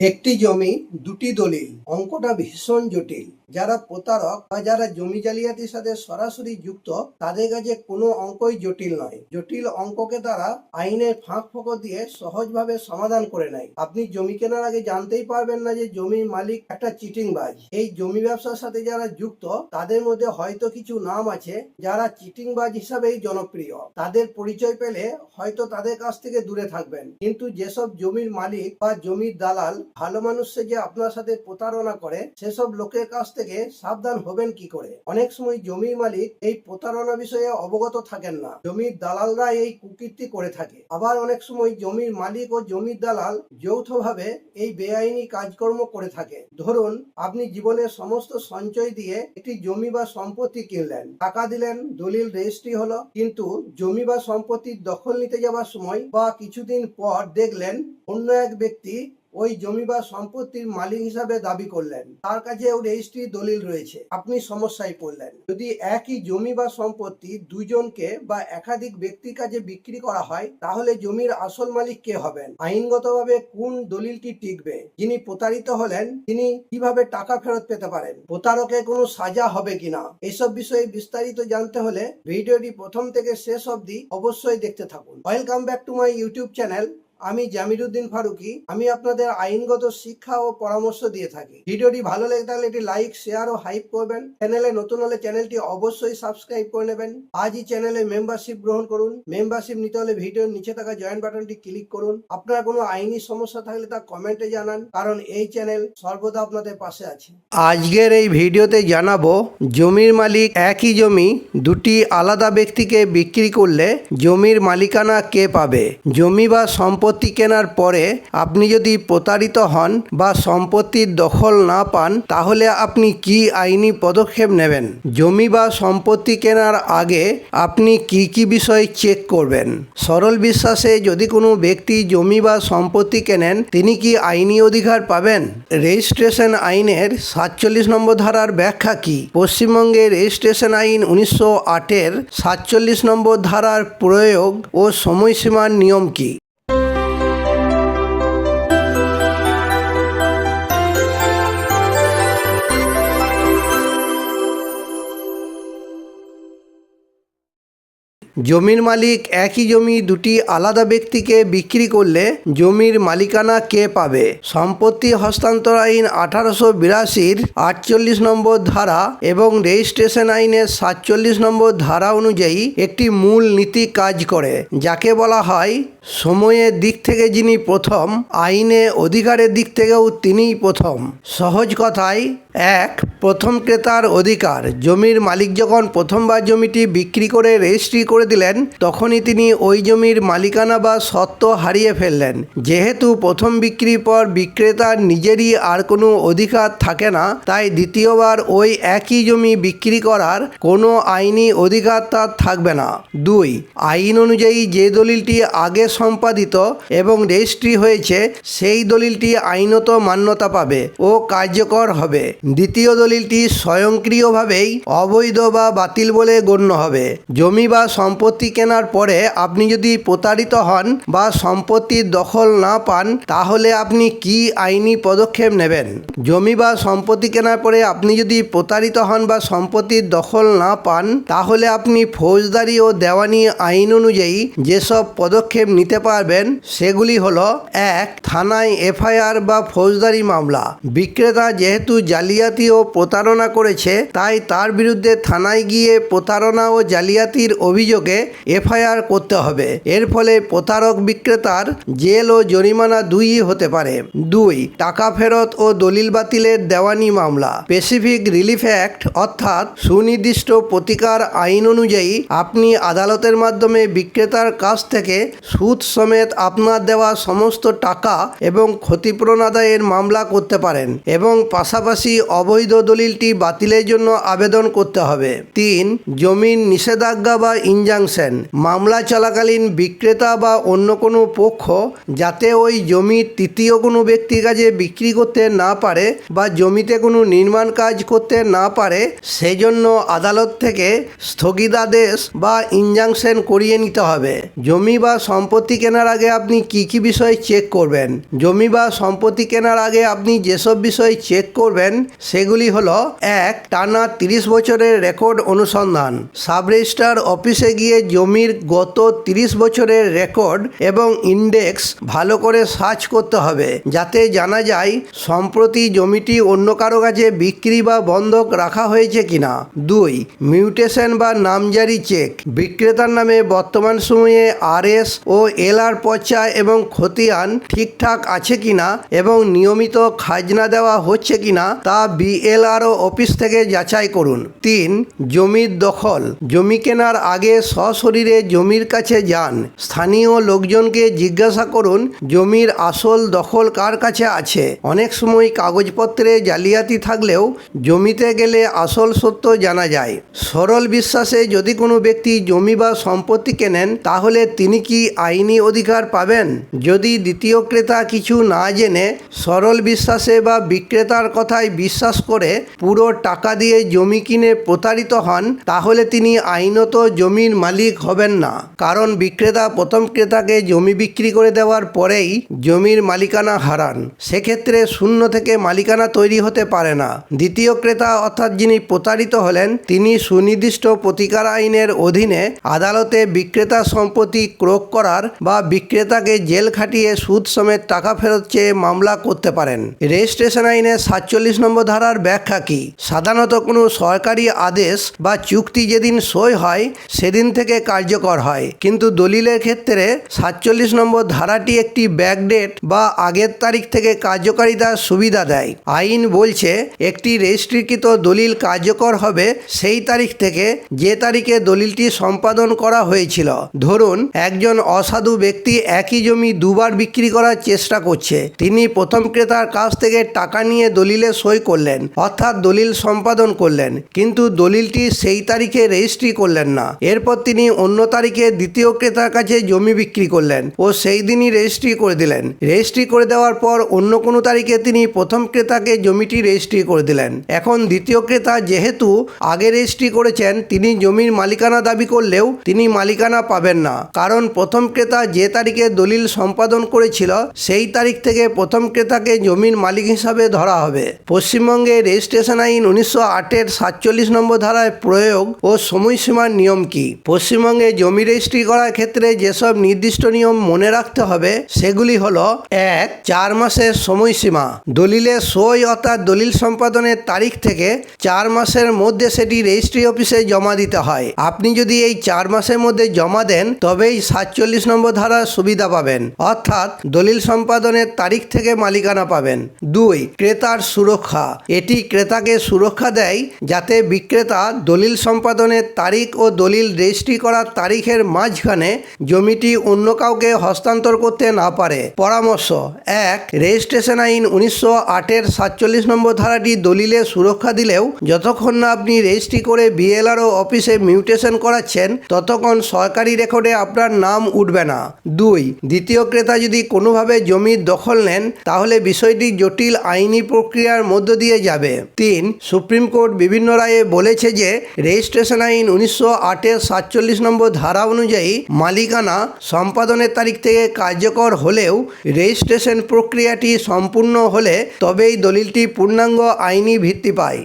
একটি জমি দুটি দলিল, অঙ্কটা ভীষণ জটিল। যারা প্রতারক বা যারা জমি জালিয়াতির সাথে সরাসরি যুক্ত তাদের কাছে কোনো অঙ্কই জটিল নয়। জটিল অঙ্ককে তারা আইনের ফাঁক ফোকর দিয়ে সহজভাবে সমাধান করে নেয়। আপনি জমি কেনার আগে জানতেই পারবেন না যে জমির মালিক একটা চিটিংবাজ। এই জমি ব্যবসার সাথে যারা যুক্ত তাদের মধ্যে হয়তো কিছু নাম আছে যারা চিটিংবাজ হিসাবেই জনপ্রিয়। তাদের পরিচয় পেলে হয়তো তাদের কাছ থেকে দূরে থাকবেন, কিন্তু যেসব জমির মালিক বা জমির দালাল ভালো মানুষ যে আপনার সাথে প্রতারণা করে সেসব লোকের কাছ থেকে সাবধান হবেন কি করে। অনেক সময় জমির মালিক এই প্রতারণা বিষয়ে অবগত থাকেন না, জমির দালালরা এই কুকীর্তি করে থাকে। আবার অনেক সময় জমির মালিক ও জমির দালাল যৌথভাবে এই বেআইনি কাজকর্ম করে থাকে। ধরুন, আপনি জীবনের সমস্ত সঞ্চয় দিয়ে একটি জমি বা সম্পত্তি কিনলেন, টাকা দিলেন, দলিল রেজিস্ট্রি হলো, কিন্তু জমি বা সম্পত্তির দখল নিতে যাওয়ার সময় বা কিছুদিন পর দেখলেন অন্য এক ব্যক্তি ওই জমি বা সম্পত্তির মালিক হিসাবে দাবি করলেন, তার কাছে রেজিস্ট্রি দলিল রয়েছে। আপনি সমস্যায় পড়লেন। যদি একই জমি বা সম্পত্তি দুজনকে বা একাধিক ব্যক্তির কাছে বিক্রি করা হয়, তাহলে জমির আসল মালিক কে হবেন? আইনগতভাবে কোন দলিলটি টিকবে? যিনি প্রতারিত হলেন তিনি কিভাবে টাকা ফেরত পেতে পারেন? প্রতারকের কোনো সাজা হবে কিনা? এসব বিষয়ে বিস্তারিত জানতে হলে ভিডিওটি প্রথম থেকে শেষ অবধি অবশ্যই দেখতে থাকুন। Welcome back to my YouTube channel. আমি জামিরুদ্দিন ফারুকি। আমি আপনাদের আইনগত শিক্ষা ও পরামর্শ দিয়ে থাকি। ভিডিওটি ভালো লেগে থাকলে এটি লাইক, শেয়ার ও হাইপ করবেন। চ্যানেলে নতুন হলে চ্যানেলটি অবশ্যই সাবস্ক্রাইব করে নেবেন। আজই চ্যানেলে মেম্বারশিপ গ্রহণ করুন। মেম্বারশিপ নিতে হলে ভিডিওর নিচে থাকা জয়েন বাটনটি ক্লিক করুন। আপনার কোনো আইনি সমস্যা থাকলে তা কমেন্টে জানান, কারণ এই চ্যানেল সর্বদা আপনাদের পাশে আছে। আজকের এই ভিডিওতে জানাবো জমির মালিক একই জমি দুটি আলাদা ব্যক্তিকে বিক্রি করলে জমির মালিকানা কে পাবে। জমি বা সম্পত্তি কেনার পরে আপনি যদি প্রতারিত হন বা সম্পত্তির দখল না পান, তাহলে আপনি কি আইনি পদক্ষেপ নেবেন? জমি বা সম্পত্তি কেনার আগে আপনি কি কি বিষয় চেক করবেন? সরল বিশ্বাসে যদি কোনো ব্যক্তি জমি বা সম্পত্তি কেনেন, তিনি কি আইনি অধিকার পাবেন? রেজিস্ট্রেশন আইনের 47 নম্বর ধারার ব্যাখ্যা কি? পশ্চিমবঙ্গের রেজিস্ট্রেশন আইন 1908-এর 47 নম্বর ধারার প্রয়োগ ও সময়সীমার নিয়ম কি? জমির মালিক একই জমি দুটি আলাদা ব্যক্তিকে বিক্রি করলে জমির মালিকানা কে পাবে? সম্পত্তি হস্তান্তর আইন 1882-র 48 নম্বর ধারা এবং রেজিস্ট্রেশন আইনের 47 নম্বর ধারা অনুযায়ী একটি মূল নীতি কাজ করে, যাকে বলা হয় সময়ের দিক থেকে যিনি প্রথম, আইনে অধিকারের দিক থেকেও তিনিই প্রথম। সহজ কথায়, এক, প্রথম ক্রেতার অধিকার। জমির মালিক যখন প্রথমবার জমিটি বিক্রি করে রেজিস্ট্রি করে দিলেন, তখনই তিনি ওই জমির মালিকানা বা স্বত্ব হারিয়ে ফেললেন। যেহেতু প্রথম বিক্রির পর বিক্রেতার নিজেরই আর কোনো অধিকার থাকে না, তাই দ্বিতীয়বার ওই একই জমি বিক্রি করার কোনো আইনি অধিকার তার থাকবে না। দুই, আইন অনুযায়ী যে দলিলটি আগে সম্পাদিত এবং রেজিস্ট্রি হয়েছে সেই দলিলটি আইনত মান্যতা পাবে ও কার্যকর হবে। দ্বিতীয় দলিলটি স্বয়ংক্রিয়ভাবেই অবৈধ বা বাতিল বলে গণ্য হবে। জমি বা সম্পত্তি কেনার পরে আপনি যদি প্রতারিত হন বা সম্পত্তির দখল না পান, তাহলে আপনি কি আইনি পদক্ষেপ নেবেন? জমি বা সম্পত্তি কেনার পরে আপনি যদি প্রতারিত হন বা সম্পত্তির দখল না পান, তাহলে আপনি ফৌজদারি ও দেওয়ানি আইন অনুযায়ী যেসব পদক্ষেপ নিতে পারবেন সেগুলি হলো: এক, থানায় এফআইআর বা ফৌজদারি মামলা। বিক্রেতা যেহেতু জালিয়াতি ও প্রতারণা করেছে, তাই তার বিরুদ্ধে থানায় গিয়ে প্রতারণা ও জালিয়াতির অভিযোগে এফআইআর করতে হবে। এর ফলে প্রতারক বিক্রেতার জেল ও জরিমানা দুইই হতে পারে। দুই, টাকা ফেরত ও দলিল বাতিলের দেওয়ানি মামলা। স্পেসিফিক রিলিফ অ্যাক্ট অর্থাৎ সুনির্দিষ্ট প্রতিকার আইন অনুযায়ী আপনি আদালতের মাধ্যমে বিক্রেতার কাছ থেকে সুদ সমেত আপনার দেওয়া সমস্ত টাকা এবং ক্ষতিপূরণ আদায়ের মামলা করতে পারেন এবং পাশাপাশি অবৈধ দলিলটি বাতিলের জন্য আবেদন করতে হবে। 3. জমির নিষেধাজ্ঞা বা ইনজাংশন। মামলা চলাকালীন বিক্রেতা বা অন্য কোনো পক্ষ যাতে ওই জমি তৃতীয় কোনো ব্যক্তির কাছে বিক্রি করতে না পারে বা জমিতে কোনো নির্মাণ কাজ করতে না পারে সেজন্য আদালত থেকে স্থগিতাদেশ বা ইনজাংশন করিয়ে নিতে হবে। জমি বা সম্পত্তি কেনার আগে আপনি কি কি বিষয় চেক করবেন? জমি বা সম্পত্তি কেনার আগে আপনি যেসব বিষয় চেক করবেন সেগুলি হলো: 1. টানা 30 বছরের রেকর্ড অনুসন্ধান। সাব রেজিস্ট্রার অফিসে গিয়ে জমির গত 30 বছরের রেকর্ড এবং ইন্ডেক্স ভালো করে সার্চ করতে হবে যাতে জানা যায় সম্প্রতি জমিটি অন্য কারো কাছে বিক্রি বা বন্ধক রাখা হয়েছে কিনা। 2. মিউটেশন বা নামজারি চেক। বিক্রেতার নামে বর্তমান সময়ে RS ও LR পর্চা এবং খতিয়ান ঠিকঠাক আছে কিনা এবং নিয়মিত খাজনা দেওয়া হচ্ছে কিনা তা BLRO অফিস থেকে যাচাই করুন। 3. জমির দখল। জমি কেনার আগে সশরীরে জমির কাছে যান। স্থানীয় লোকজনকে জিজ্ঞাসা করুন জমির আসল দখল কার কাছে আছে। অনেক সময় কাগজপত্রে জালিয়াতি থাকলেও জমিতে গেলে আসল সত্য জানা যায়। সরল বিশ্বাসে যদি কোনো ব্যক্তি জমি বা সম্পত্তি কেনেন তাহলে তিনি কি আইনি অধিকার পাবেন? যদি দ্বিতীয় ক্রেতা কিছু না জেনে সরল বিশ্বাসে বা বিক্রেতার কথায় বিশ্বাস করে পুরো টাকা দিয়ে জমি কিনে প্রতারিত হন তাহলে তিনি আইনত জমির মালিক হবেন না, কারণ বিক্রেতা প্রথম ক্রেতাকে জমি বিক্রি করে দেওয়ার পরেই জমির মালিকানা হারান। সেক্ষেত্রে শূন্য থেকে মালিকানা তৈরি হতে পারে না। দ্বিতীয় ক্রেতা অর্থাৎ যিনি প্রতারিত হলেন তিনি সুনির্দিষ্ট প্রতিকার আইনের অধীনে আদালতে বিক্রেতা সম্পত্তি ক্রয় করার বা বিক্রেতাকে জেল খাটিয়ে সুদ সমেত টাকা ফেরত চেয়ে মামলা করতে পারেন। রেজিস্ট্রেশন আইনের 47 নম্বর ধারার ব্যাখ্যা কি? সাধারণত কোনো সরকারি আদেশ বা চুক্তি যেদিন সই হয় সেদিন থেকে কার্যকর হয়, কিন্তু দলিলের ক্ষেত্রে 47 নম্বর ধারাটি একটি ব্যাকডেট বা আগের তারিখ থেকে কার্যকারিতার সুবিধা দেয়। আইন বলছে একটি রেজিস্ট্রিকৃত দলিল কার্যকর হবে সেই তারিখ থেকে যে তারিখে দলিলটি সম্পাদন করা হয়েছিল। ধরুন একজন অসাধু ব্যক্তি একই জমি দুবার বিক্রি করার চেষ্টা করছে। তিনি প্রথম ক্রেতার কাছ থেকে টাকা নিয়ে দলিলে সই করলেন অর্থাৎ দলিল সম্পাদন করলেন, কিন্তু দলিলটি সেই তারিখে রেজিস্ট্রি করলেন না। এরপর তিনি অন্য তারিখে দ্বিতীয় ক্রেতার কাছে জমি বিক্রি করলেন ও সেই দিনই রেজিস্ট্রি করে দিলেন। রেজিস্ট্রি করে দেওয়ার পর অন্য কোনো তারিখে তিনি প্রথম ক্রেতাকে জমিটি রেজিস্ট্রি করে দিলেন। এখন দ্বিতীয় ক্রেতা যেহেতু আগে রেজিস্ট্রি করেছেন তিনি জমির মালিকানা দাবি করলেও তিনি মালিকানা পাবেন না, কারণ প্রথম ক্রেতা যে তারিখে দলিল সম্পাদন করেছিল সেই তারিখ থেকে প্রথম ক্রেতাকে জমির মালিক হিসাবে ধরা হবে। পশ্চিমবঙ্গে রেজিস্ট্রেশন আইন 1908-এর 47 নম্বর ধারায় প্রয়োগ ও সময়সীমার নিয়ম কি? পশ্চিমবঙ্গে জমি রেজিস্ট্রি করার ক্ষেত্রে যেসব নির্দিষ্ট নিয়ম মনে রাখতে হবে সেগুলি হলো: 1. 4 মাসের সময়সীমা। দলিলে সই অর্থাৎ দলিল সম্পাদনের তারিখ থেকে 4 মাসের মধ্যে সেটি রেজিস্ট্রি অফিসে জমা দিতে হয়। আপনি যদি এই 4 মাসের মধ্যে জমা দেন তবেই 47 নম্বর ধারার সুবিধা পাবেন, অর্থাৎ দলিল সম্পাদনের তারিখ থেকে মালিকানা পাবেন। 2. ক্রেতার সুরক্ষা। এটি ক্রেতাকে সুরক্ষা দেয় যাতে বিক্রেতা দলিল সম্পাদনের তারিখ ও দলিল রেজিস্ট্রি করার তারিখের মাঝখানে জমিটি অন্য কাউকে হস্তান্তর করতে না পারে। পরামর্শ: 1. রেজিস্ট্রেশন আইন 1908-এর 47 নম্বর ধারাটি দলিলে সুরক্ষা দিলেও যতক্ষণ না আপনি রেজিস্ট্রি করে BLRO অফিসে মিউটেশন করাচ্ছেন ততক্ষণ সরকারি রেকর্ডে আপনার নাম উঠবে না। 2. দ্বিতীয় ক্রেতা যদি কোনোভাবে জমির দখল নেন তাহলে বিষয়টি জটিল আইনি প্রক্রিয়ার মধ্য দিয়ে যাবে। 3. সুপ্রিম কোর্ট বিভিন্ন রায়ে বলেছে যে রেজিস্ট্রেশন আইন 1908-এর 47 নম্বর ধারা অনুযায়ী মালিকানা সম্পাদনের তারিখ থেকে কার্যকর হলেও রেজিস্ট্রেশন প্রক্রিয়াটি সম্পূর্ণ হলে তবেই দলিলটি পূর্ণাঙ্গ আইনি ভিত্তি পায়।